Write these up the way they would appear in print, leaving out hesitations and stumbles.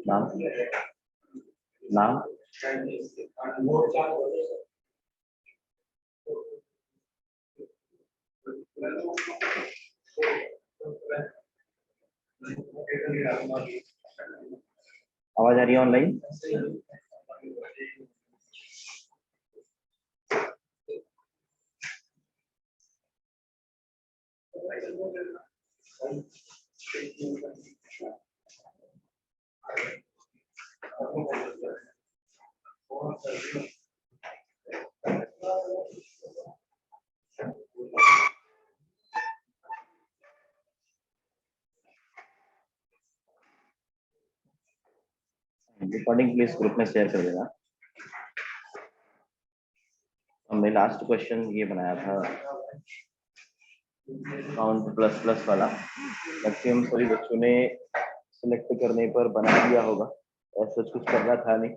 नाम नाम आवाज आ रही है ऑनलाइन? रिकॉर्डिंग प्लीज ग्रुप में शेयर कर देना। हमने लास्ट क्वेश्चन ये बनाया था काउंट प्लस प्लस वाला, मैक्सिमम सभी बच्चों ने सिलेक्ट करने पर बना दिया होगा, ऐसा कुछ करना था नहीं।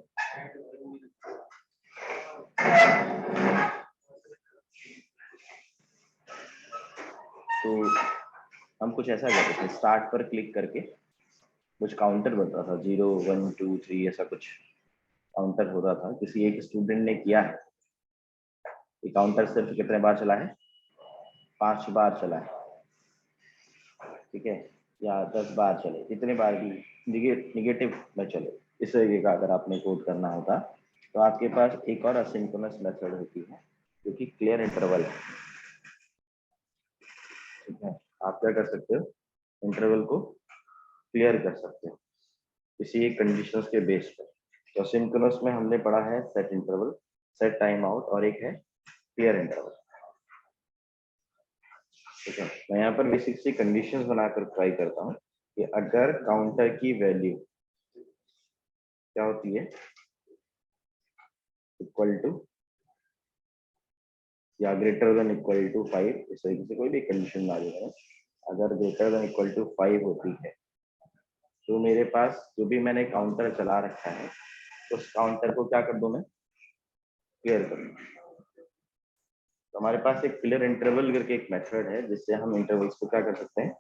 तो हम कुछ ऐसा करते थे, स्टार्ट पर क्लिक करके कुछ काउंटर बनता था, 0 1 2 3 ऐसा कुछ काउंटर होता था। किसी एक स्टूडेंट ने किया है, ये काउंटर सिर्फ कितने बार चला है? 5 बार चला है, ठीक है, या 10 बार चले, इतने बार भी निगेटिव में चले, इस तरीके का अगर आपने कोड करना होता तो आपके पास एक और असिंक्रोनस मेथड होती है जो कि क्लियर इंटरवल है, ठीक है। आप क्या कर सकते हो, इंटरवल को क्लियर कर सकते हो किसी एक कंडीशंस के बेस पर। तो असिंक्रोनस में हमने पढ़ा है set interval, set time out और एक है क्लियर इंटरवल। ठीक है, मैं यहाँ पर बेसिक सी कंडीशंस बनाकर ट्राई करता हूँ कि अगर काउंटर की वैल्यू क्या होती है, इक्वल टू या ग्रेटर देन इक्वल टू 5, इस तरीके से कोई भी कंडीशन मान लीजिए, अगर ग्रेटर देन इक्वल टू 5 होती है तो मेरे पास जो भी मैंने काउंटर चला रखा है उस काउंटर को क्या कर दूं मैं, क्लियर कर दूं। तो हमारे पास एक क्लियर इंटरवल करके एक मेथड है जिससे हम इंटरवल्स को क्या कर सकते हैं,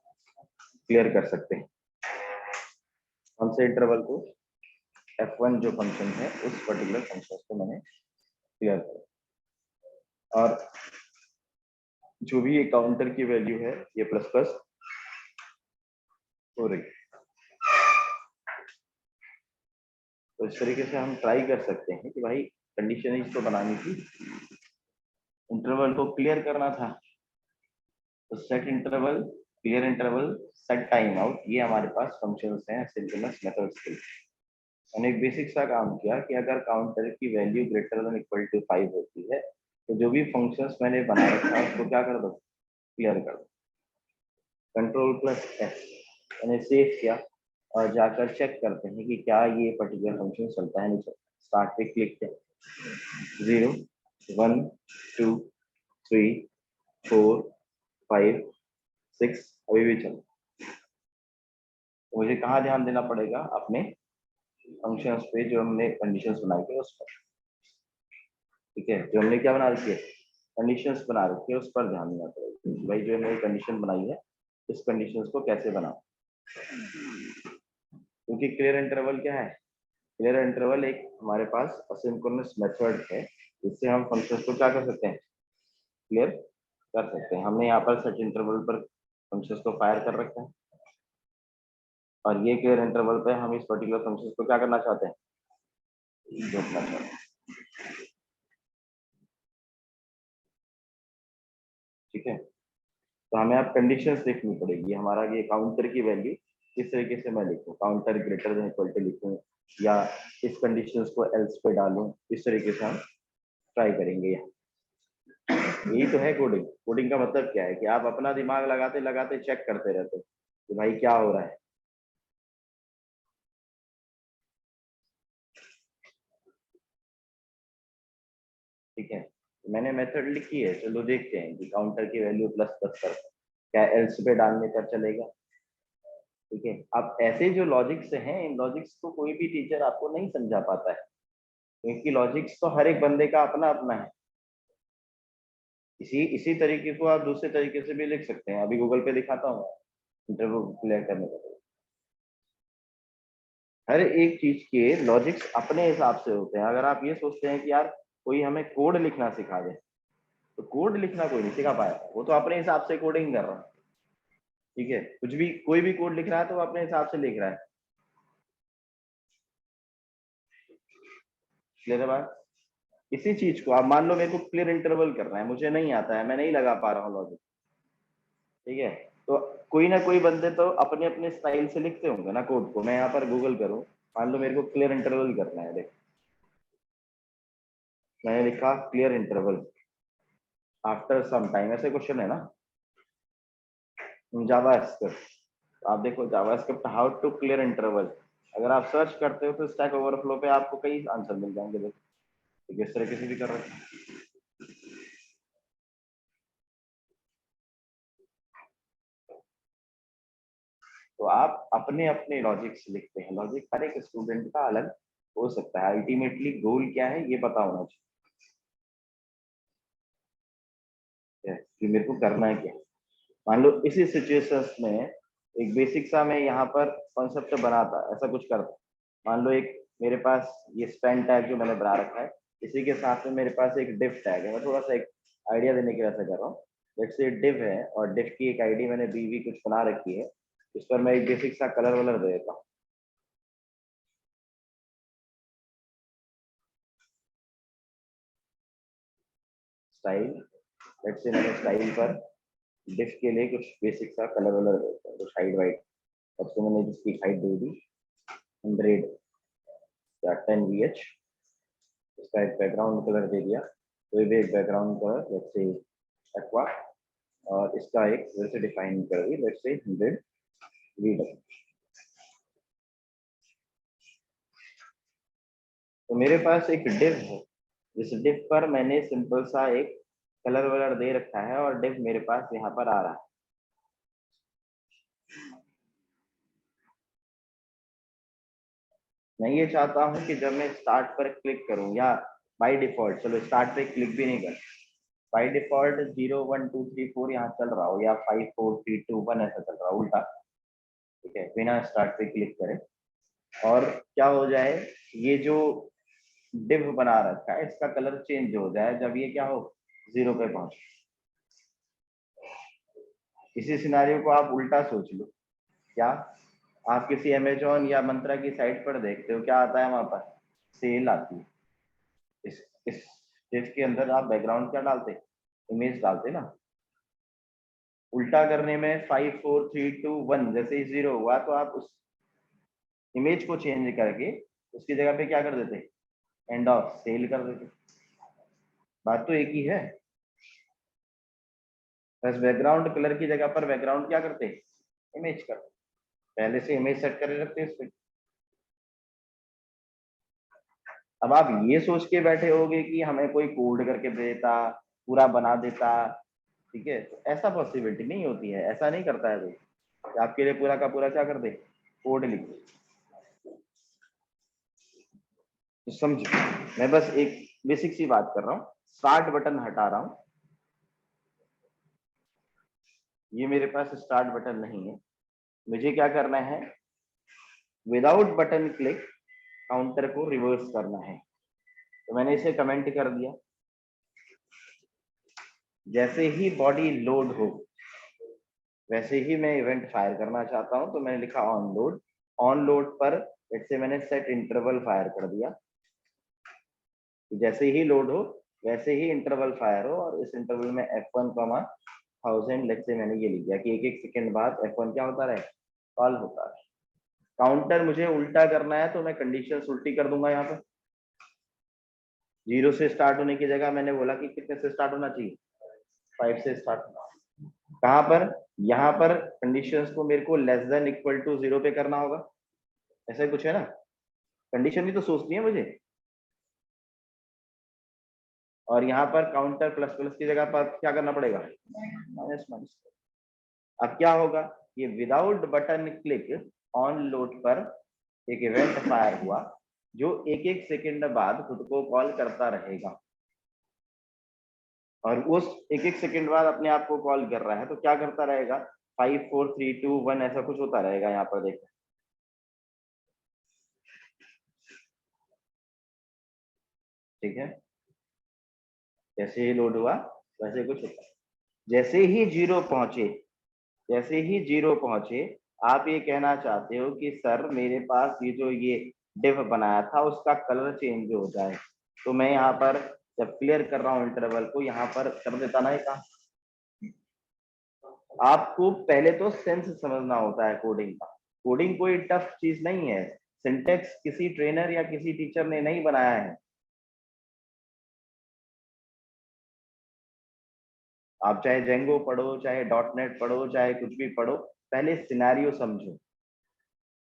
क्लियर कर सकते हैं। कौन से इंटरवल को, f1 जो फंक्शन है उस पर्टिकुलर फंक्शन को मैंने क्लियर किया, और जो भी ये काउंटर की वैल्यू है ये प्लस प्लस हो रही है। तो इस तरीके से हम ट्राई कर सकते हैं कि भाई कंडीशन इसको बनानी थी, इंटरवल को क्लियर करना था, तो set interval, clear interval, set time out, ये हमारे पास फंक्शंस हैं सिंक्रोनस मेथड्स के। मैंने एक बेसिक सा काम किया कि अगर काउंटर की value greater than equal to 5 होती है तो जो भी फंक्शंस मैंने बना रखा है उसको क्या कर दो, क्लियर कर दो। कंट्रोल प्लस एस मैंने सेव किया और जाकर चेक करते हैं कि क्या ये पर्टिकुलर फंक्शन चलता है नहीं चलता। स्टार्ट पे क्लिक किया, 0 1 2 3 4 5 6 अभी भी चल। मुझे कहाँ ध्यान देना पड़ेगा, अपने फंक्शंस पे जो हमने कंडीशंस बनाई थी उस पर। ठीक है, जो हमने क्या बना रखी है, कंडीशंस बना रखी है, उस पर ध्यान देना पड़ेगा भाई जो हमने कंडीशन बनाई है इस कंडीशंस को कैसे बनाओ। क्योंकि क्लियर इंटरवल क्या है, क्लियर इंटरवल एक हमारे पास असिंक्रोनस मेथड है जिससे हम फंक्शंस को क्या कर सकते हैं, क्लियर कर सकते हैं। हमने यहाँ पर सेट इंटरवल पर फंक्शंस को फायर कर रखा है और ये क्लियर इंटरवल पे हम इस पर्टिकुलर फंक्शंस को क्या करना चाहते हैं, देखना चाहते हैं। ठीक है, तो हमें अब कंडीशंस देखनी पड़ेगी, हमारा ये काउंटर की वैल्यू किस तरीके से मैं लिखूं, counter greater than equal to लिखूं या इस कंडीशंस को एल्स पे डालूं, इस तरीके से हम ट्राई करेंगे। यही तो है कोडिंग। कोडिंग का मतलब क्या है कि आप अपना दिमाग लगाते लगाते चेक करते रहते हो कि भाई क्या हो रहा है। ठीक है, तो मैंने मेथड लिखी है, चलो देखते हैं कि काउंटर की वैल्यू प्लस प्लस कर क्या एल्स पे डालने पर चलेगा। ठीक है, अब ऐसे जो लॉजिक्स हैं इन लॉजिक्स को कोई भी टीचर आपको नहीं समझा पाता है क्योंकि लॉजिक्स तो हर एक बंदे का अपना अपना है। इसी इसी तरीके को आप दूसरे तरीके से भी लिख सकते हैं, अभी गूगल पे दिखाता हूँ इंटरव्यू क्लियर करने का। हर एक चीज के लॉजिक्स अपने हिसाब से होते हैं। अगर आप ये सोचते हैं कि यार कोई हमें कोड लिखना सिखा दे, तो कोड लिखना कोई नहीं सिखा पाएगा, वो तो अपने हिसाब से कोडिंग कर रहा है। ठीक है, कुछ भी कोई भी कोड लिख रहा है तो वो अपने हिसाब से लिख रहा है। क्लियर है बात। इसी चीज को आप मान लो मेरे को क्लियर इंटरवल करना है, मुझे नहीं आता है, मैं नहीं लगा पा रहा हूँ लॉजिक। ठीक है, तो कोई ना कोई बंदे तो अपने अपने स्टाइल से लिखते होंगे ना कोड को। मैं यहाँ पर गूगल करूँ, मान लो मेरे को क्लियर इंटरवल करना है, देख मैंने लिखा clear interval after some time, ऐसे क्वेश्चन है ना, जावास्क्रिप्ट। आप देखो JavaScript how to clear interval, अगर आप सर्च करते हो तो स्टैक ओवरफ्लो पे आपको कई आंसर मिल जाएंगे। देखो इस तरीके से भी कर रहे हैं। तो आप अपने अपने लॉजिक्स लिखते हैं, लॉजिक हर एक स्टूडेंट का अलग हो सकता है, अल्टीमेटली गोल क्या है ये पता होना चाहिए कि मेरे को करना है क्या। मान लो इसी सिचुएशंस में एक बेसिक सा मैं यहाँ पर कॉन्सेप्ट बनाता, ऐसा कुछ करता, मान लो एक मेरे पास ये स्पेन टैग जो मैंने बना रखा है, इसी के साथ में मेरे पास एक डिफ टैग है। मैं थोड़ा सा एक आइडिया देने के लिए ऐसा कर रहा हूँ। लेट्स से डिव है और डिफ की एक आईडी मैंने बीवी कुछ बना रखी है, उस पर मैं एक बेसिक सा कलर वलर दे देता हूँ, स्टाइल। लेट्स से मैंने स्टाइल पर डिफ के लिए कुछ बेसिक सा कलर वलर दे देता हूँ, कुछ हाइट वाइट। तब से मैंने जिसकी हाइट दे दी 100 या 10 VH, इसका एक बैकग्राउंड कलर दे दिया, तो ये भी एक background colour let's say aqua, और इसका एक वैसे डिफाइन कर दी लेट्स से 100 रीडर। तो मेरे पास एक डिव है, इस डिव पर मैंने सिंपल सा एक कलर वलर दे रखा है और डिव मेरे पास यहाँ पर आ रहा है। मैं ये चाहता हूँ कि जब मैं स्टार्ट पर क्लिक करूँ, या बाय डिफॉल्ट चलो स्टार्ट पे क्लिक भी नहीं कर, बाय डिफॉल्ट 0 1 2 3 4 यहाँ चल रहा हो, या 5 4 3 2 1 ऐसा चल रहा हो उल्टा, ठीक है, बिना स्टार्ट पे क्लिक करे। और क्या हो जाए, ये जो डिव बना रखा है इसका कलर चेंज हो जाए जब ये क्या हो 0 पे पहुंचे। इसी सिनारियो को आप उल्टा सोच लो, क्या आप किसी अमेजोन या मंत्रा की साइट पर देखते हो, क्या आता है वहां पर, सेल आती है। इस डिव के अंदर आप बैकग्राउंड क्या डालते, इमेज डालते ना। उल्टा करने में 5 4 3 2 1 जैसे ही 0 हुआ तो आप उस इमेज को चेंज करके उसकी जगह पे क्या कर देते, एंड ऑफ सेल कर देते। बात तो एक ही है, बस बैकग्राउंड कलर की जगह पर बैकग्राउंड क्या करते, इमेज करते, पहले से इमेज सेट करके रखते इस पे। अब आप ये सोच के बैठे होगे कि हमें कोई कोड करके देता, पूरा बना देता, ठीक है, तो ऐसा पॉसिबिलिटी नहीं होती है, ऐसा नहीं करता है कोई आपके लिए पूरा का पूरा क्या कर दे, कोड लिख दे। तो समझो, मैं बस एक बेसिक सी बात कर रहा हूँ, स्टार्ट बटन हटा रहा हूँ, ये मेरे पास स्टार्ट बटन नहीं है। मुझे क्या करना है, विदाउट बटन क्लिक काउंटर को रिवर्स करना है। तो मैंने इसे कमेंट कर दिया, जैसे ही बॉडी लोड हो वैसे ही मैं इवेंट फायर करना चाहता हूं, तो मैंने लिखा ऑन लोड। ऑन लोड पर जैसे मैंने सेट इंटरवल फायर कर दिया, जैसे ही लोड हो वैसे ही इंटरवल फायर हो, और इस इंटरवल में F1 1000 लेट से मैंने ये लिख दिया कि एक एक सेकंड बाद F1 क्या होता रहे, कॉल होता रहे। काउंटर मुझे उल्टा करना है तो मैं कंडीशन उल्टी कर दूंगा। यहाँ पर 0 से स्टार्ट होने की जगह मैंने बोला कि कितने से स्टार्ट होना चाहिए, 5 से स्टार्ट होना। कहां पर, यहाँ पर कंडीशंस को मेरे को लेस देन इक्वल टू 0 पे करना होगा, ऐसा कुछ है ना, कंडीशन भी तो सोचनी है मुझे। और यहाँ पर काउंटर प्लस प्लस की जगह पर क्या करना पड़ेगा, माइनस माइनस। अब क्या होगा, ये without button click on load पर एक इवेंट फायर हुआ जो एक एक सेकंड बाद खुद को कॉल करता रहेगा, और उस एक एक सेकंड बाद अपने आप को कॉल कर रहा है, तो क्या करता रहेगा, 5 4 3 2 1 ऐसा कुछ होता रहेगा। यहाँ पर देखो, ठीक है, जैसे ही लोड हुआ वैसे कुछ होता है। जैसे ही 0 पहुंचे, जैसे ही 0 पहुंचे, आप ये कहना चाहते हो कि सर मेरे पास ये जो ये डिव बनाया था उसका कलर चेंज हो जाए, तो मैं यहाँ पर जब क्लियर कर रहा हूँ इंटरवल को यहाँ पर कर देता ना ये काम। आपको पहले तो सेंस समझना होता है कोडिंग का, कोडिंग कोई टफ चीज नहीं है, सिंटेक्स किसी ट्रेनर या किसी टीचर ने नहीं बनाया है। आप चाहे जेंगो पढ़ो, चाहे डॉट नेट पढ़ो, चाहे कुछ भी पढ़ो, पहले सिनेरियो समझो।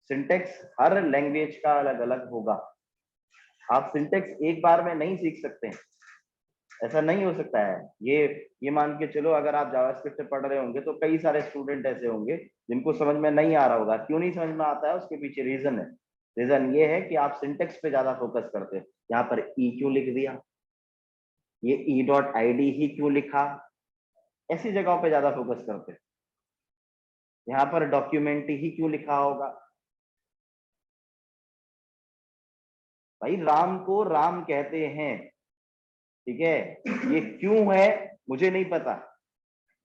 सिंटेक्स हर लैंग्वेज का अलग अलग होगा, आप सिंटेक्स एक बार में नहीं सीख सकते, ऐसा नहीं हो सकता है। ये मान के चलो, अगर आप जावास्क्रिप्ट पढ़ रहे होंगे तो कई सारे स्टूडेंट ऐसे होंगे जिनको समझ में नहीं आ रहा होगा। क्यों नहीं समझ में आता है, उसके पीछे रीजन है। रीजन ये है कि आप सिंटेक्स पे ज्यादा फोकस करते हैं। यहाँ पर ई क्यों लिख दिया, ये ई डॉट आई डी ही क्यों लिखा, ऐसी जगहों पे ज्यादा फोकस करते हैं। यहाँ पर डॉक्यूमेंट ही क्यों लिखा होगा, भाई राम को राम कहते हैं, ठीक है, ये क्यों है मुझे नहीं पता।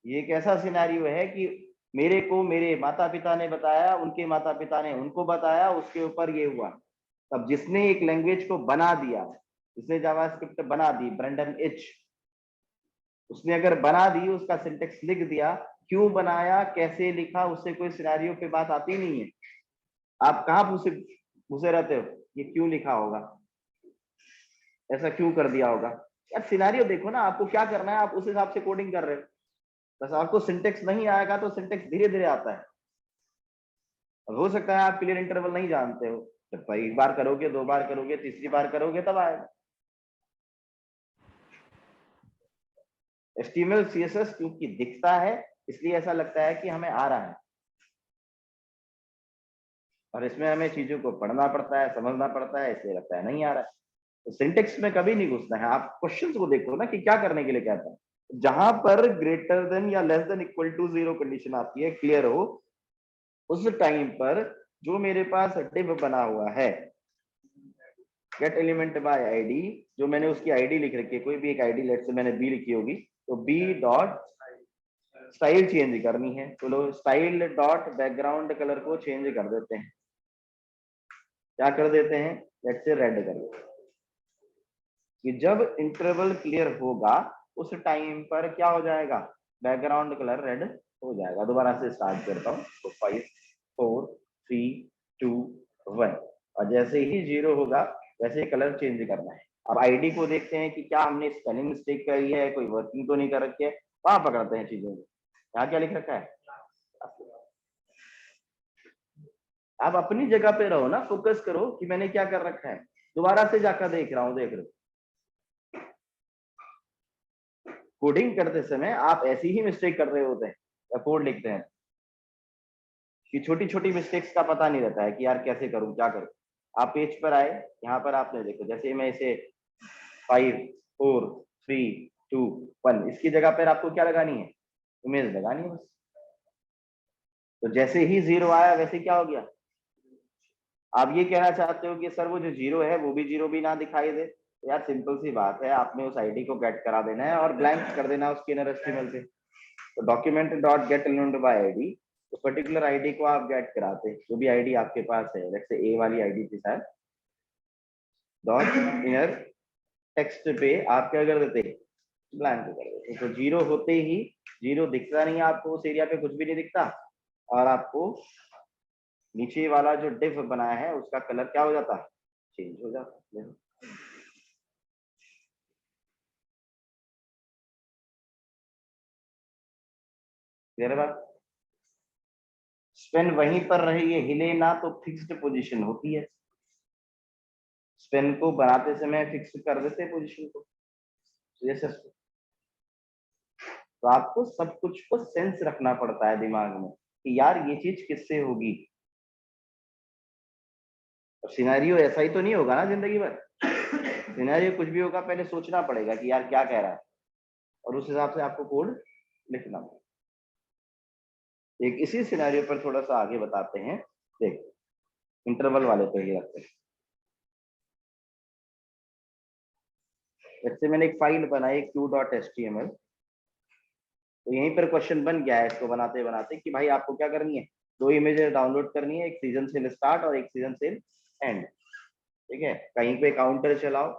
ये एक ऐसा सिनेरियो है कि मेरे को मेरे माता पिता ने बताया, उनके माता पिता ने उनको बताया, उसके ऊपर ये हुआ। तब जिसने एक लैंग्वेज को बना दिया, जिसने जावास्क्रिप्ट बना दी, ब्रेंडन एच, उसने अगर बना दी, उसका सिंटेक्स लिख दिया, क्यों बनाया कैसे लिखा उससे कोई सिनेरियो पे बात आती नहीं है। आप कहाँ पूछे पूछे रहते हो ये क्यों लिखा होगा, ऐसा क्यों कर दिया होगा? यार सिनेरियो देखो ना, आपको क्या करना है, आप उस हिसाब से कोडिंग कर रहे हो। बस आपको सिंटेक्स नहीं आएगा तो सिंटेक्स धीरे धीरे आता है। अब हो सकता है आप क्लियर इंटरवल नहीं जानते हो, जब भाई एक बार करोगे, दो बार करोगे, तीसरी बार करोगे तब आएगा। HTML CSS क्योंकि दिखता है इसलिए ऐसा लगता है कि हमें आ रहा है, और इसमें हमें चीजों को पढ़ना पड़ता है, समझना पड़ता है, इसलिए लगता है नहीं आ रहा है। तो सिंटेक्स में कभी नहीं घुसना है। आप क्वेश्चंस को देखो ना कि क्या करने के लिए कहता है। जहां पर ग्रेटर देन या less than equal to 0 condition आती है, क्लियर हो, उस टाइम पर जो मेरे पास डिव बना हुआ है गेट एलिमेंट बाय आईडी, जो मैंने उसकी आईडी लिख रखी है, कोई भी एक आईडी, लेट से मैंने बी लिखी होगी, तो बी डॉट स्टाइल चेंज करनी है, तो लो स्टाइल डॉट बैकग्राउंड कलर को चेंज कर देते हैं। क्या कर देते हैं? लेट से रेड कर देते हैं कि जब इंटरवल क्लियर होगा उस टाइम पर क्या हो जाएगा, बैकग्राउंड कलर रेड हो जाएगा। दोबारा से स्टार्ट करता हूँ, तो 5 4 3 2 1, और जैसे ही 0 होगा वैसे ही कलर चेंज करना है। अब आईडी को देखते हैं कि क्या हमने स्पेलिंग मिस्टेक करी है, कोई वर्किंग तो नहीं कर रखी है, वहां पकड़ते हैं चीजों को। यहाँ क्या लिख रखा है? आप अपनी जगह पे रहो ना, फोकस करो कि मैंने क्या कर रखा है। दोबारा से जाकर देख रहा हूँ, देख रहे हो कोडिंग करते समय आप ऐसी ही मिस्टेक कर रहे होते हैं या कोड लिखते हैं कि छोटी छोटी मिस्टेक्स का पता नहीं रहता है कि यार कैसे करूं, क्या करूं। आप पेज पर आए, यहाँ पर आपने देखो, जैसे मैं इसे 5 4 3 2 1, इसकी जगह पर आपको क्या लगानी है? इमेज लगानी है बस। तो जैसे ही 0 आया वैसे क्या हो गया? आप ये कहना चाहते हो कि सर वो जो 0 है वो भी 0 भी ना दिखाई दे? तो यार सिंपल सी बात है, आपने उस आईडी को गेट करा देना है और ब्लैंक कर देना उसके इनर एचटीएमएल से। तो document dot gate element by ID, तो पर्टिकुलर आईडी को आप गेट कराते, जो भी आईडी आपके पास है, जैसे ए वाली आईडी थी शायद, डॉट इनर टेक्स्ट पे आप क्या कर देते? ब्लैंक कर देते। तो 0 होते ही 0 दिखता नहीं है आपको, उस एरिया पे कुछ भी नहीं दिखता, और आपको नीचे वाला जो डिव बनाया है उसका कलर क्या हो जाता है? चेंज हो जाता है। क्लियर है बात? स्पेन वहीं पर रही है, हिले ना, तो फिक्स्ड पोजीशन होती है। स्पेन को बनाते समय फिक्स कर देते हैं पोजीशन को, जैसे तो आपको सब कुछ को सेंस रखना पड़ता है दिमाग में कि यार ये चीज किससे होगी। और सिनेरियो ऐसा ही तो नहीं होगा ना जिंदगी भर, सिनेरियो कुछ भी होगा पहले सोचना पड़ेगा कि यार क्या कह रहा है, और उस हिसाब से आपको कोड लिखना पड़ेगा। एक इसी सिनेरियो पर थोड़ा सा आगे बताते हैं, देख इंटरवल वाले पे ही रखते हैं। जैसे मैंने एक फाइल बनाई q.html, तो यहीं पर क्वेश्चन बन गया है इसको बनाते बनाते कि भाई आपको क्या करनी है, 2 इमेजेस डाउनलोड करनी है, एक सीजन सेल स्टार्ट और एक सीजन सेल एंड। ठीक है, कहीं पे काउंटर चलाओ,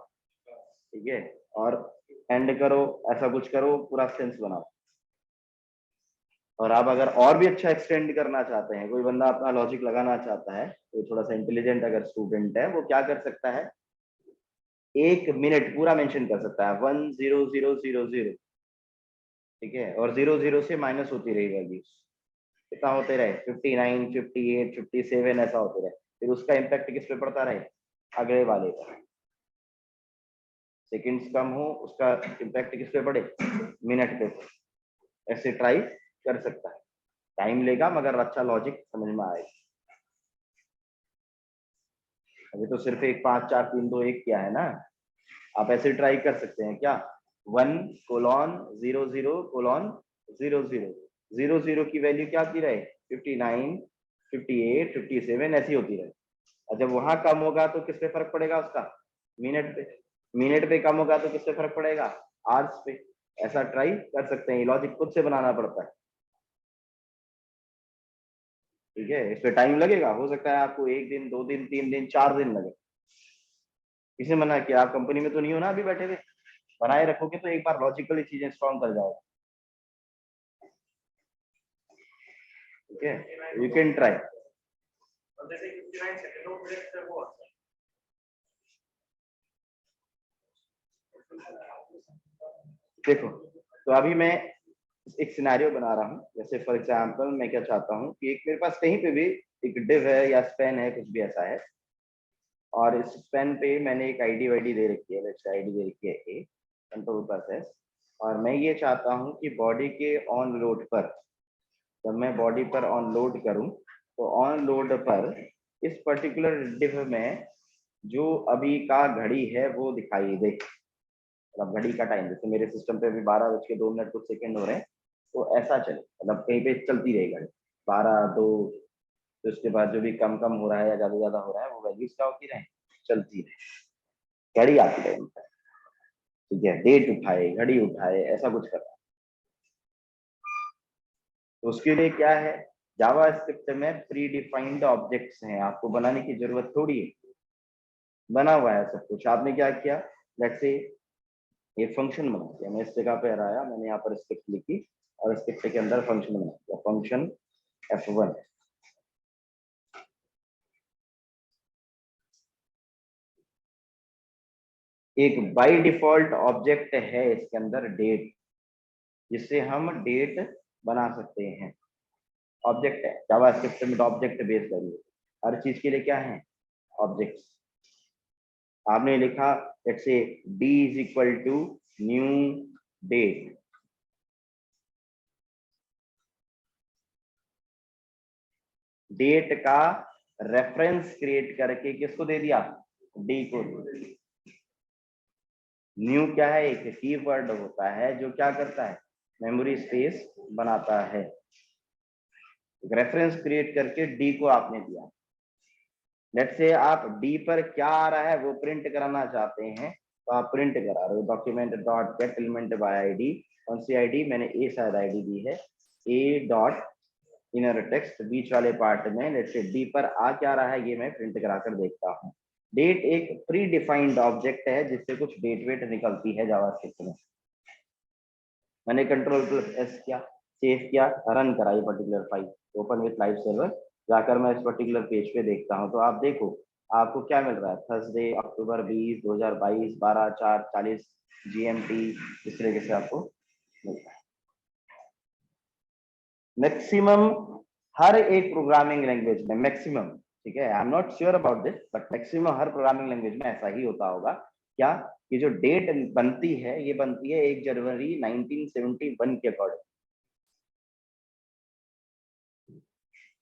ठीक है, और एंड करो, ऐसा कुछ करो, पूरा सेंस बनाओ। और आप अगर और भी अच्छा एक्सटेंड करना चाहते हैं, कोई बंदा अपना लॉजिक लगाना चाहता है, तो थोड़ा सा इंटेलिजेंट अगर स्टूडेंट है वो क्या कर सकता है, 1 मिनट पूरा मेंशन कर सकता है, 10000, ठीक है, और 00 से माइनस होती रही वैल्यूज, कितना होते रहे, 59 58 57 ऐसा होते रहे, फिर उसका इम्पैक्ट किस पे पड़ता रहे, अगले वाले पर। सेकंड्स कम हो उसका इम्पैक्ट किस पे पड़े, मिनट पे। ऐसे ट्राई कर सकता है, टाइम लेगा मगर अच्छा लॉजिक समझ में आएगा। अभी तो सिर्फ एक 5 4 3 2 1 किया है ना, आप ऐसे ट्राई कर सकते हैं क्या, 1:00:00:00 की वैल्यू क्या की रहे, 59 58 57 ऐसी होती रहे। और जब वहां कम होगा तो किस पे फर्क पड़ेगा उसका, मिनट पे। मिनट पे कम होगा तो किस पे फर्क पड़ेगा, आवर्स पे। ऐसा ट्राई कर सकते हैं, लॉजिक खुद से बनाना पड़ता है। ठीक है, इस पे टाइम लगेगा, हो सकता है आपको 1 दिन 2 दिन 3 दिन 4 दिन लगे। किसी मना किया, आप कंपनी में तो नहीं हो ना अभी बैठे हुए, बनाए रखोगे तो एक बार लॉजिकली चीजें स्ट्रॉन्ग कर जाओगे। ठीक है, यू कैन ट्राई। देखो, तो अभी मैं एक सिनेरियो बना रहा हूँ। जैसे फॉर एग्जांपल मैं क्या चाहता हूँ कि एक मेरे पास कहीं पे भी एक डिव है या स्पेन है, कुछ भी ऐसा है, और इस स्पेन पे मैंने एक आईडी वाईडी दे रखी है, लेट्स आईडी दे रखी है ए, कंट्रोल प्रोसेस, और मैं ये चाहता हूँ कि बॉडी के ऑन लोड पर, जब मैं बॉडी पर ऑन लोड करूँ तो ऑन लोड पर इस पर्टिकुलर डिव में जो अभी का घड़ी है वो दिखाई दे, मतलब घड़ी का टाइम, जैसे मेरे सिस्टम पे अभी 12:02 कुछ सेकंड हो रहे हैं, तो ऐसा चले, मतलब कहीं पे चलती रही घड़ी 12:02, तो उसके बाद जो भी कम कम हो रहा है या ज्यादा ज्यादा हो रहा है वो वैल्यूज क्या होती रहे, चलती रहे, घड़ी आती रहे उनका। ठीक है, डेट उठाए, घड़ी उठाए, ऐसा कुछ करना। तो उसके लिए क्या है, जावा स्क्रिप्ट में प्री डिफाइंड ऑब्जेक्ट्स हैं, आपको बनाने की जरूरत थोड़ी है, बना हुआ है सब कुछ। आपने क्या किया, लेट्स से एक फंक्शन बना दिया, मैं इस जगह पे आया, मैंने यहाँ पर स्क्रिप्ट लिखी और स्क्रिप्ट के अंदर फंक्शन बना दिया, फंक्शन f1। एक बाय डिफॉल्ट ऑब्जेक्ट है इसके अंदर डेट, जिससे हम डेट बना सकते हैं। ऑब्जेक्ट है जावास्क्रिप्ट में, ऑब्जेक्ट बेस्ड वैल्यू हर चीज के लिए क्या है, ऑब्जेक्ट्स। आपने लिखा let's say d is equal to new date, date का रेफरेंस क्रिएट करके किसको दे दिया, d को। न्यू क्या है, एक कीवर्ड होता है जो क्या करता है, मेमोरी स्पेस बनाता है। रेफरेंस क्रिएट करके डी को आपने दिया। लेट्स से आप डी पर क्या आ रहा है वो प्रिंट कराना चाहते हैं, तो आप प्रिंट करा रहे हो, document dot gate element by ID, कौन सी आईडी, मैंने ए शायद आईडी दी है, ए डॉट इनर टेक्स्ट बीच वाले पार्ट में, लेट्स से डी पर आ क्या रहा है ये मैं प्रिंट करा कर देखता हूँ। डेट एक प्री डिफाइंड ऑब्जेक्ट है जिससे कुछ डेट वेट निकलती है जावास्क्रिप्ट में। मैंने कंट्रोल प्लस एस किया, सेव किया, रन करा ये particular file, open with live server, जाकर मैं इस पर्टिकुलर पेज पे देखता हूँ, तो आप देखो आपको क्या मिल रहा है, थर्सडे अक्टूबर 20 2022 12:04:40 GMT, इस तरीके से आपको मिलता है। मैक्सिमम हर एक प्रोग्रामिंग लैंग्वेज में मैक्सिमम, ठीक है, I am not sure about this, but maximum her programming language में ऐसा ही होता होगा। क्या, कि जो डेट बनती है ये बनती है 1 जनवरी 1971 के अकॉर्डिंग।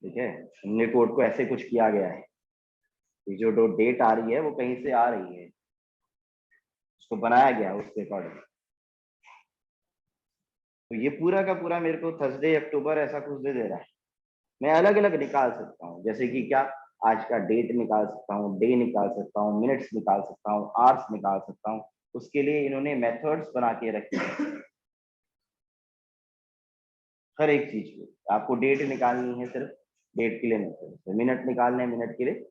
ठीक है, हमने कोड को ऐसे कुछ किया गया है, जो डेट आ रही है वो कहीं से आ रही है, उसको बनाया गया है उसके अकॉर्डिंग। तो ये पूरा का पूरा मेरे को थर्सडे अक्टूबर ऐसा कुछ दे दे रहा है। मैं अलग अलग निकाल सकता हूँ, जैसे कि क्या, आज का डेट निकाल सकता हूँ, डे निकाल सकता हूँ, मिनट्स निकाल सकता हूँ, आवर्स निकाल सकता हूँ। उसके लिए इन्होंने मेथड्स बना के रखे हैं हर एक चीज में। आपको डेट निकालनी है, सिर्फ डेट के लिए मेथड, मिनट निकालने हैं, मिनट के लिए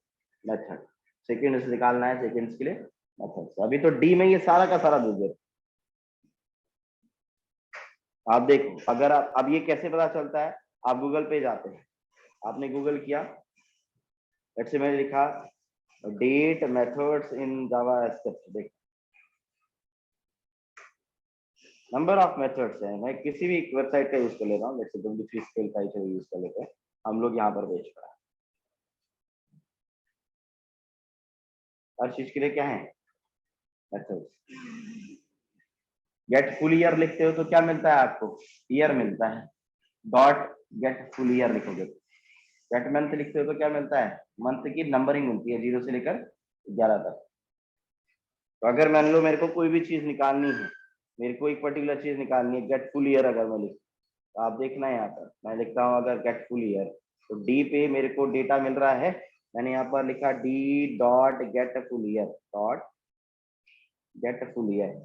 मेथड, सेकेंड्स निकालना है, सेकेंड्स के लिए मेथड। अभी तो डी में ये सारा का सारा दे दे। आप देखो, अगर आप, अब ये कैसे पता चलता है, आप गूगल पे जाते हैं, आपने गूगल किया, ऐसे मैंने लिखा डेट मेथड्स इन जावास्क्रिप्ट, देख नंबर ऑफ मेथड्स हैं। मैं किसी भी वेबसाइट का यूज कर ले रहा हूँ, जैसे WFSQL का यूज कर लेते हैं हम लोग यहाँ पर, बेच रहा है हर चीज के लिए क्या है, मेथड्स। गेट फुल ईयर लिखते हो तो क्या मिलता है आपको, ईयर मिलता है, डॉट गेट फुल ईयर लिखोगे। गेट मंथ लिखते हो तो क्या मिलता है, मंथ की नंबरिंग मिलती है 0 से लेकर 11 तक। तो अगर मान लो मेरे को कोई भी चीज निकालनी है, मेरे को एक पर्टिकुलर चीज निकालनी है, गेट फुल ईयर अगर मैं लिख, तो आप देखना है यहाँ पर मैं लिखता हूँ अगर गेट फुल ईयर, तो डी पे मेरे को डेटा मिल रहा है, मैंने यहाँ पर लिखा D dot get full year, dot get full year.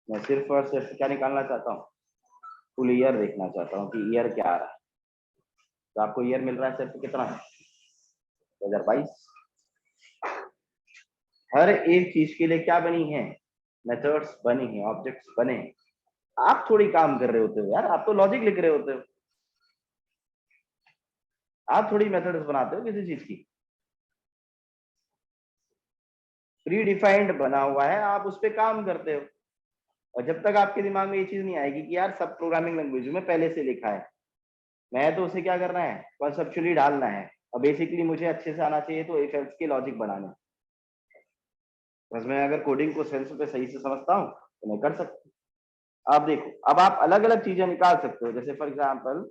मैं सिर्फ और सिर्फ क्या निकालना चाहता हूँ, फुल ईयर देखना चाहता हूँ कि ईयर क्या आ रहा है। तो आपको ईयर मिल रहा है सिर्फ कितना है, 2022। हर एक चीज के लिए क्या बनी है, मेथड्स बनी है, ऑब्जेक्ट्स बने हैं। आप थोड़ी काम कर रहे होते हो यार, आप तो लॉजिक लिख रहे होते हो, आप थोड़ी मेथड्स बनाते हो किसी चीज की। प्री डिफाइंड बना हुआ है, आप उस पर काम करते हो। और जब तक आपके दिमाग में ये चीज नहीं आएगी कि यार सब प्रोग्रामिंग लैंग्वेज में पहले से लिखा है, मैं तो उसे क्या करना है, कॉन्सेप्चुअली डालना है, और बेसिकली मुझे अच्छे से आना चाहिए तो इफ एल्स के लॉजिक बनाने। बस मैं अगर कोडिंग को सेंस पे सही से समझता हूँ तो मैं कर सकता हूँ। आप देखो, अब आप अलग अलग चीजें निकाल सकते हो, जैसे फॉर एग्जाम्पल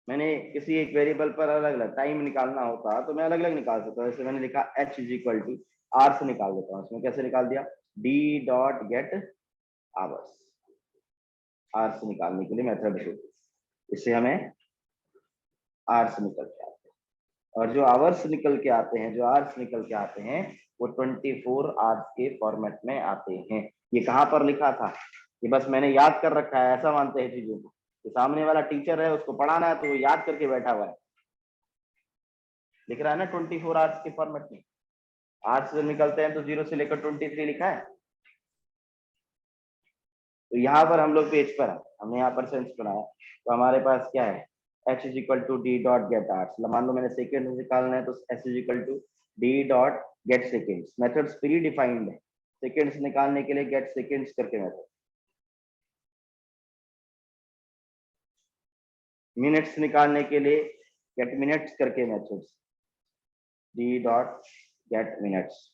मैंने किसी एक वेरिएबल पर अलग अलग टाइम निकालना होता तो मैं अलग अलग निकाल सकता हूँ। जैसे मैंने लिखा h is equal to R से निकाल देता हूँ, इसमें कैसे निकाल दिया, d dot get hours, R से निकालने के लिए मेथड है, इससे हमें आर से निकल के आते हैं। और जो आवर्स निकल के आते हैं, जो आवर्स निकल के आते हैं वो 24 आवर्स के फॉर्मेट में आते हैं। ये कहाँ पर लिखा था, ये बस मैंने याद कर रखा है, ऐसा मानते हैं चीजों को, तो सामने वाला टीचर है उसको पढ़ाना है तो वो याद करके बैठा हुआ है, लिख रहा है ना 24 आवर्स के फॉर्मेट में। आवर्स से निकलते हैं तो 0 से लेकर 23 लिखा है। तो यहाँ पर हम लोग पेज पर है, हमने यहाँ पर सेंस बनाया, तो हमारे पास क्या है, h is equal to D dot get hours. मान लो मैंने सेकेंड निकालना है तो s is equal to D dot get seconds. Methods predefined है, सेकेंड्स निकालने के लिए गेट सेकेंड्स करके मेथड, मिनट्स निकालने के लिए गेट मिनट्स करके methods, D dot get minutes.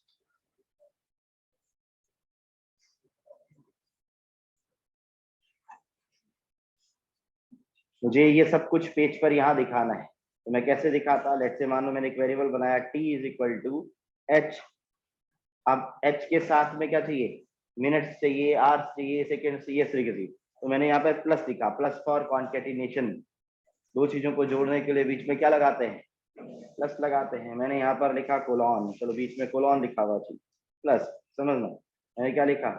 मुझे ये सब कुछ पेज पर यहाँ दिखाना है, तो मैं कैसे दिखाता, लेट्स से मान लो मैंने एक वेरिएबल बनाया t is equal to h। अब h के साथ में क्या चाहिए, मिनट्स चाहिए, आवर्स चाहिए, सेकेंड्स चाहिए, इस तरीके से। तो मैंने यहाँ पर प्लस लिखा, प्लस फॉर कॉन्केटिनेशन, दो चीजों को जोड़ने के लिए बीच में क्या लगाते हैं, प्लस लगाते हैं। मैंने यहाँ पर लिखा कोलॉन, चलो बीच में कोलॉन लिखा हुआ चाहिए, प्लस, समझना मैंने क्या लिखा,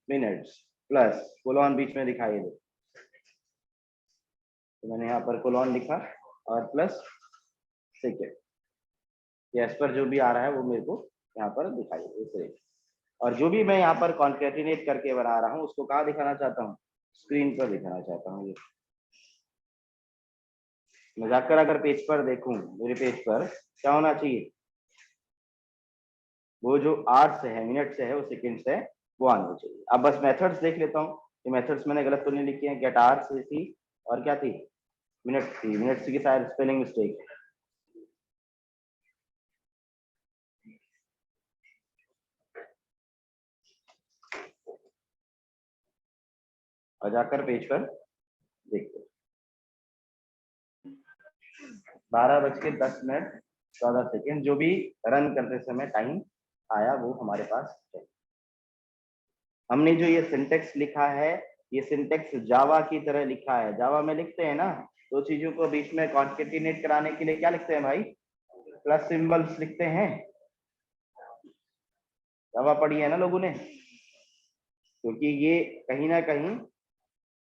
मिनट्स प्लस कोलॉन बीच में दिखाई दे, तो मैंने यहाँ पर कोलॉन लिखा और प्लस सेकेंड, एज पर जो भी आ रहा है वो मेरे को यहाँ पर दिखाई दे इस तरीके। और जो भी मैं यहाँ पर कॉन्केटिनेट करके बना रहा हूँ उसको कहाँ दिखाना चाहता हूँ, स्क्रीन पर दिखाना चाहता हूँ। ये मैं जाकर अगर पेज पर देखूं, मेरे पेज पर क्या होना चाहिए, वो जो आवर्स है, मिनट्स है, वो सेकंड्स है, वो आना चाहिए। अब बस मेथड्स देख लेता हूँ, ये मेथड्स मैंने गलत तो नहीं लिखी है, गेट आवर्स थी और क्या थी, मिनट्स थी, मिनट्स की शायद स्पेलिंग मिस्टेक है। और जाकर पेज पर देखते, 12:10 जो भी रन करते समय टाइम आया वो हमारे पास है। हमने जो ये सिंटेक्स लिखा है, ये सिंटेक्स जावा की तरह लिखा है। जावा में लिखते हैं ना, दो चीजों को बीच में कॉन्केटिनेट कराने के लिए क्या लिखते हैं भाई, प्लस सिंबल्स लिखते हैं। जावा पढ़ी है ना लोगों ने, क्योंकि ये कहीं ना कहीं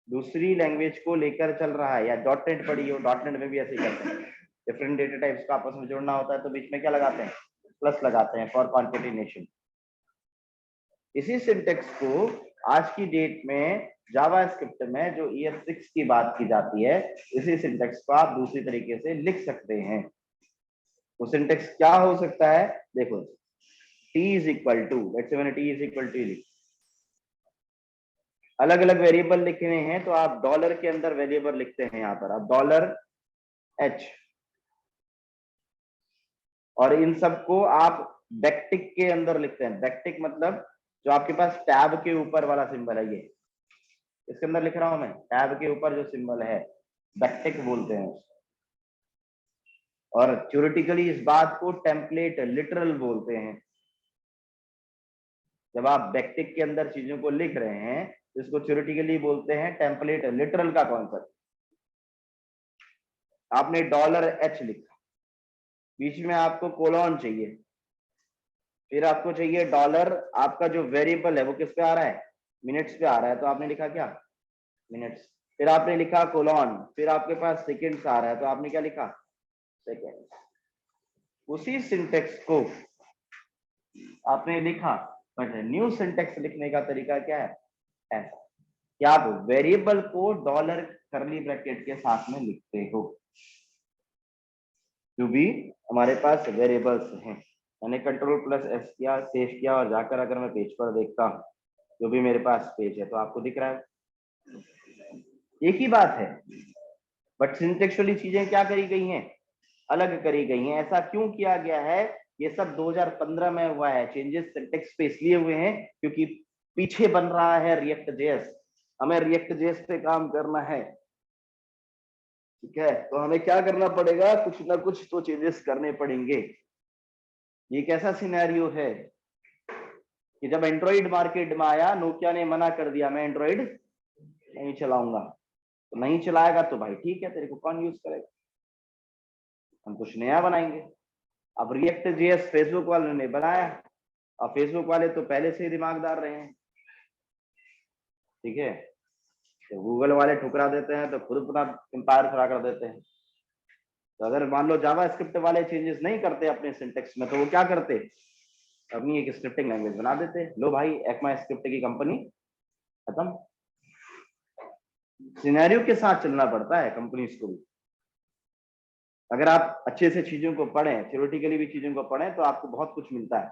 दूसरी लैंग्वेज को लेकर चल रहा है। या डॉट नेट पढ़ी हो, डॉट नेट में भी ऐसे ही करते हैं, डिफरेंट डेटा टाइप्स को आपस में जोड़ना होता है तो बीच में क्या लगाते हैं, प्लस लगाते हैं फॉर कॉन्केटिनेशन। इसी सिंटेक्स को आज की डेट में जावास्क्रिप्ट में जो ईयर 6 की बात की जाती है, इसी सिंटेक्स को आप दूसरी तरीके से लिख सकते हैं। वो सिंटेक्स क्या हो सकता है, देखो, t is equal to, let's say मैंने t इज इक्वल टू लिखा, अलग अलग वेरिएबल लिखने हैं तो आप डॉलर के अंदर वेरिएबल लिखते हैं, यहाँ पर आप डॉलर h, और इन सबको आप बैकटिक के अंदर लिखते हैं। बैकटिक मतलब जो आपके पास टैब के ऊपर वाला सिंबल है, ये इसके अंदर लिख रहा हूं मैं, टैब के ऊपर जो सिंबल है बैकटिक बोलते हैं। और थ्योरेटिकली इस बात को टेम्पलेट लिटरल बोलते हैं। जब आप बैकटिक के अंदर चीजों को लिख रहे हैं तो इसको थ्योरेटिकली बोलते हैं टेम्पलेट लिटरल का कॉन्सेप्ट। आपने डॉलर एच लिखा, बीच में आपको कोलॉन चाहिए, फिर आपको चाहिए डॉलर, आपका जो वेरिएबल है वो किस पे आ रहा है, मिनट्स पे आ रहा है, तो आपने लिखा क्या, मिनट्स। फिर आपने लिखा कोलॉन, फिर आपके पास सेकेंड्स आ रहा है तो आपने क्या लिखा, सेकेंड। उसी सिंटेक्स को आपने लिखा, बट न्यू सिंटेक्स लिखने का तरीका क्या है, ऐसा। कि आप वेरिएबल को डॉलर करली ब्रैकेट के साथ में लिखते हो, जो भी हमारे पास वेरिएबल्स हैं। मैंने कंट्रोल प्लस एस किया, सेव किया, और जाकर अगर मैं पेज पर देखता हूँ, जो भी मेरे पास पेज है, तो आपको दिख रहा है एक ही बात है, बट सिंटेक्चुअली चीजें क्या करी गई हैं, अलग करी गई हैं। ऐसा क्यों किया गया है? ये सब 2015 में हुआ है। चेंजेस सिंटेक्स पे इसलिए हुए हैं क्योंकि पीछे बन रहा है रिएक्ट जेएस, हमें रिएक्ट जेएस पे काम करना है, ठीक है? तो हमें क्या करना पड़ेगा, कुछ ना कुछ तो चेंजेस करने पड़ेंगे। ये कैसा सिनेरियो है कि जब एंड्रॉइड मार्केट में आया, नोकिया ने मना कर दिया, मैं एंड्रॉइड नहीं चलाऊंगा। तो नहीं चलाएगा तो भाई ठीक है, तेरे को कौन यूज करेगा, हम कुछ नया बनाएंगे। अब रिएक्ट जेएस फेसबुक वालों ने बनाया, और फेसबुक वाले तो पहले से ही दिमागदार रहे हैं, ठीक है? तो गूगल वाले ठुकरा देते हैं तो खुद अपना एम्पायर खड़ा कर देते हैं। तो अगर मान लो जावा स्क्रिप्ट वाले चेंजेस नहीं करते अपने सिंटेक्स में, तो वो क्या करते, अपनी एक स्क्रिप्टिंग लैंग्वेज बना देते। लो भाई, एक्मा स्क्रिप्ट की कंपनी खत्म। सिनेरियो के साथ चलना पड़ता है कंपनीज को भी। अगर आप अच्छे से चीजों को पढ़ें, थ्योरेटिकली भी चीजों को पढ़ें, तो आपको बहुत कुछ मिलता है।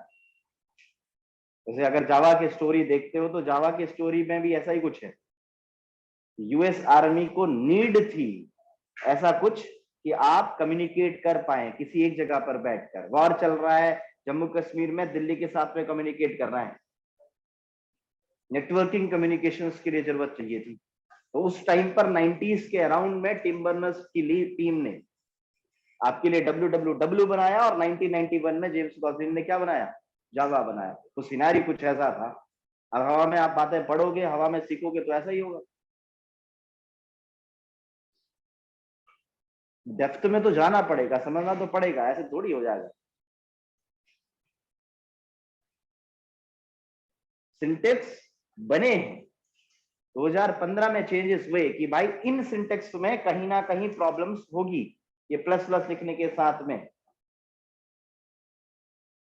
जैसे अगर जावा की स्टोरी देखते हो, तो जावा की स्टोरी में भी ऐसा ही कुछ है। यूएस आर्मी को नीड थी ऐसा कुछ कि आप कम्युनिकेट कर पाए किसी एक जगह पर बैठकर। वॉर चल रहा है जम्मू कश्मीर में, दिल्ली के साथ में कम्युनिकेट करना है, नेटवर्किंग कम्युनिकेशंस के लिए जरूरत चाहिए थी। तो उस टाइम पर 90s के अराउंड में टिम बर्नर्स की टीम ने आपके लिए WWW बनाया, और 1991 में जेम्स गॉसलिन ने क्या बनाया, जावा बनाया। तो सिनारी कुछ ऐसा था। अब हवा में आप बातें पढ़ोगे, हवा में सीखोगे, तो ऐसा ही होगा। डेप्थ में तो जाना पड़ेगा, समझना तो पड़ेगा, ऐसे थोड़ी हो जाएगा। सिंटेक्स बने हैं, 2015 में चेंजेस हुए कि भाई इन सिंटेक्स में कहीं ना कहीं प्रॉब्लम्स होगी, ये प्लस प्लस लिखने के साथ में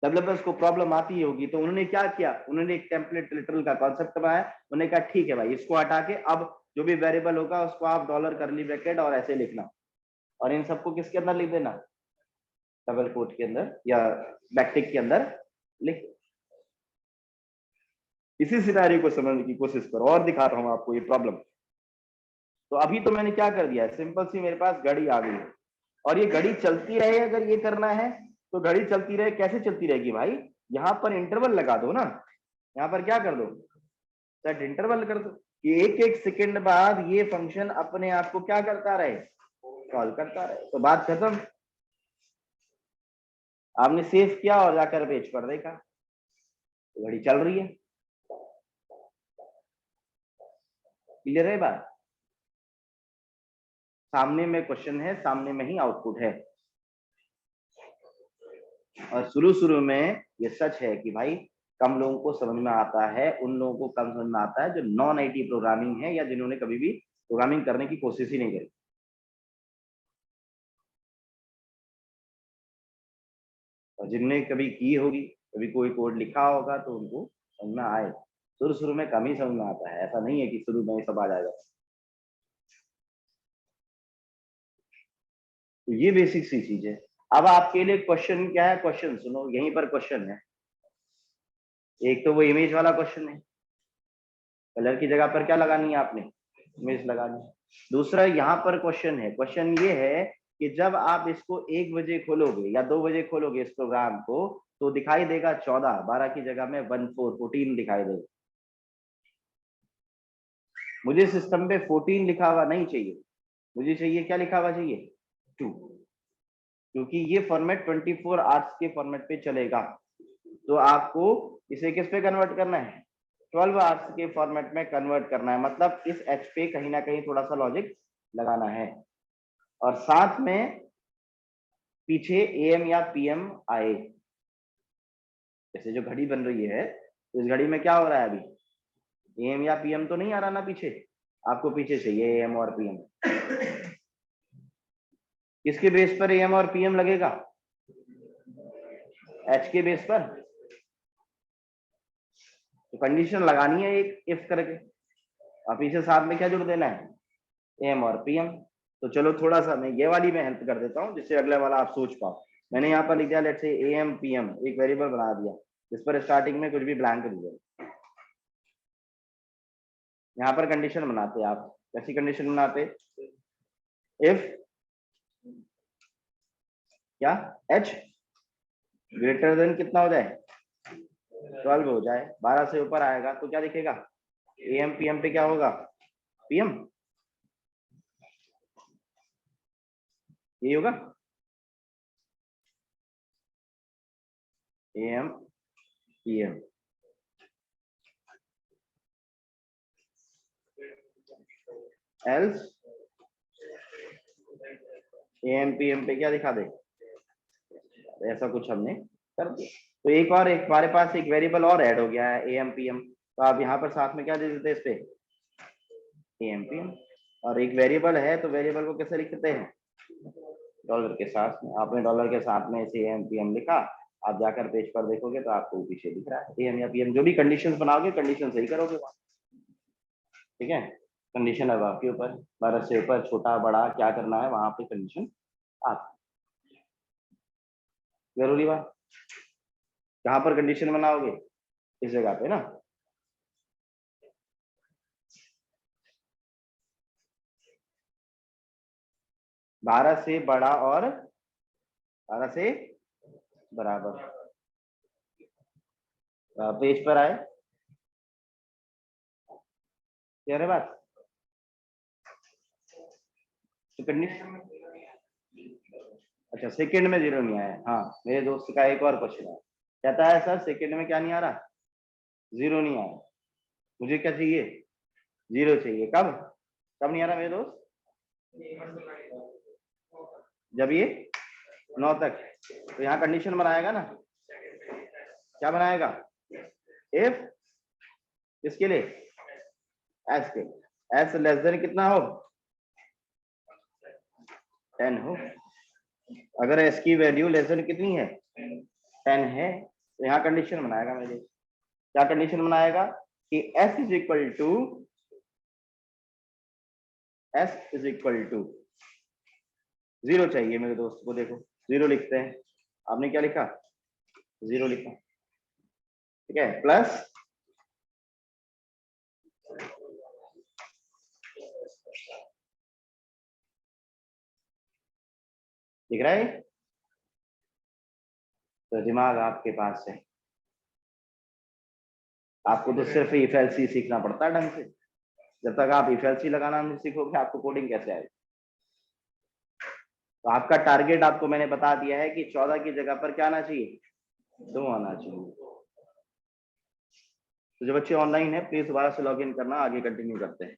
डेवलपर्स को प्रॉब्लम आती होगी। तो उन्होंने क्या किया, उन्होंने एक टेम्पलेट लिटरल का कॉन्सेप्ट बनाया। उन्होंने कहा ठीक है भाई, इसको हटा के अब जो भी वेरिएबल होगा उसको आप डॉलर करली ब्रैकेट और ऐसे लिखना, और इन सबको किसके अंदर लिख देना, डबल कोट के अंदर या बैकटिक के अंदर लिख। इसी सिनारियो को समझने की कोशिश करो, और दिखा रहा हूं आपको ये प्रॉब्लम। तो अभी तो मैंने क्या कर दिया है, सिंपल सी मेरे पास घड़ी आ गई है, और ये घड़ी चलती रहे। अगर ये करना है तो घड़ी चलती रहे, कैसे चलती रहेगी भाई, यहाँ पर इंटरवल लगा दो ना, यहाँ पर क्या कर दो, सेट इंटरवल कर दो कि एक एक सेकंड बाद ये फंक्शन अपने आप को क्या करता रहे, कॉल करता रहे। तो बात खत्म। आपने सेव किया और जाकर पेज पर देखा, तो घड़ी चल रही है। क्लियर है बात? सामने में क्वेश्चन है, सामने में ही आउटपुट है। और शुरू शुरू में ये सच है कि भाई कम लोगों को समझ में आता है, उन लोगों को कम समझ में आता है जो नॉन आईटी प्रोग्रामिंग है, या जिन्होंने कभी भी प्रोग्रामिंग करने की कोशिश ही नहीं करी। और जिनने कभी की होगी, कभी कोई कोड लिखा होगा, तो उनको समझ में आए। शुरू शुरू में कम ही समझ में आता है, ऐसा नहीं है कि शुरू में ही सब आ जाएगा। तो ये बेसिक सी चीज है। अब आपके लिए क्वेश्चन क्या है, क्वेश्चन सुनो, यहीं पर क्वेश्चन है। एक तो वो इमेज वाला क्वेश्चन है, कलर की जगह पर क्या लगानी है आपने, इमेज लगानी है। दूसरा यहाँ पर क्वेश्चन है, क्वेश्चन ये है कि जब आप इसको 1 बजे खोलोगे या 2 बजे खोलोगे इस प्रोग्राम को, तो दिखाई देगा 14, 12 की जगह में 14 दिखाई देगा। मुझे सिस्टम पे 14 लिखा हुआ नहीं चाहिए, मुझे चाहिए क्या लिखा हुआ चाहिए, 2, क्योंकि ये फॉर्मेट 24 आवर्स के फॉर्मेट पे चलेगा। तो आपको इसे किस पे कन्वर्ट करना है, 12 आवर्स के फॉर्मेट में कन्वर्ट करना है। मतलब इस एच पे कहीं ना कहीं थोड़ा सा लॉजिक लगाना है, और साथ में पीछे एएम या पीएम आए। जैसे जो घड़ी बन रही है, तो इस घड़ी में क्या हो रहा है, अभी एएम या पीएम तो नहीं आ रहा ना पीछे, आपको पीछे चाहिए एएम और पीएम। किसके बेस पर एएम और पीएम लगेगा, एच के बेस पर। तो कंडीशन लगानी है एक इफ करके, आप इसे साथ में क्या जोड़ देना है, एम और पीएम। तो चलो थोड़ा सा मैं ये वाली में हेल्प कर देता हूँ जिससे अगले वाला आप सोच पाओ। मैंने यहाँ पर लिख दिया लेट्स से एम पीएम, एक वेरिएबल बना दिया जिस पर स्टार्टिंग में कुछ भी ब्लैंक दिया। यहाँ पर कंडीशन बनाते आप, कैसी कंडीशन बनाते, इफ क्या h ग्रेटर देन कितना हो जाए 12 हो जाए, 12 से ऊपर आएगा तो क्या दिखेगा, एम पीएम पे क्या होगा, पीएम, यही होगा AM PM. Else AM PM पे क्या दिखा दे, ऐसा कुछ हमने कर दिया। तो एक और एक हमारे पास एक वेरिएबल और ऐड हो गया है एम पीएम, तो आप यहाँ पर साथ में क्या दे देते इस पे, एम पीएम। और एक वेरिएबल है तो वेरिएबल को कैसे लिखते हैं, डॉलर के साथ में। आपने डॉलर के साथ में इसे एम पीएम लिखा, आप जाकर पेज पर देखोगे तो आपको पीछे दिख रहा है एम या पीएम। जो भी कंडीशंस बनाओगे कंडीशन सही करोगे वहाँ, ठीक है। कंडीशन अब आपके ऊपर, 12 से ऊपर छोटा बड़ा क्या करना है वहां पे कंडीशन आप, जरूरी बात। कहाँ पर कंडीशन बनाओगे, इस जगह पे ना। बारह से बड़ा और 12 से बराबर, पेज पर आए, कह रहे बात। तो कंडीशन, अच्छा सेकंड में जीरो नहीं आया, हाँ मेरे दोस्त का एक और क्वेश्चन है, कहता है सर सेकंड में क्या नहीं आ रहा, जीरो नहीं आया, मुझे क्या चाहिए, जीरो चाहिए। कब कब नहीं आ रहा मेरे दोस्त, जब ये 9 तक। तो यहाँ कंडीशन बनाएगा ना, क्या बनाएगा, इफ किसके लिए, एस के, एस लेस देन कितना हो 10 हो। अगर एस की वैल्यू लेस देन कितनी है 10 है तो यहाँ कंडीशन बनाएगा मेरे, क्या कंडीशन बनाएगा कि s is equal to, s is equal to zero चाहिए मेरे दोस्त को, देखो जीरो लिखते हैं, आपने क्या लिखा, जीरो लिखा, ठीक है, प्लस दिख रहा है। तो दिमाग आपके पास है, आपको तो सिर्फ इफ एल्स ही सीखना पड़ता है ढंग से। जब तक आप इफ एल्स ही लगाना नहीं सीखोगे आपको कोडिंग कैसे आएगी। तो आपका टारगेट आपको मैंने बता दिया है कि 14 की जगह पर क्या आना चाहिए, 2 आना चाहिए। तो जो बच्चे ऑनलाइन है प्लीज दोबारा से लॉग इन करना, आगे कंटिन्यू करते हैं।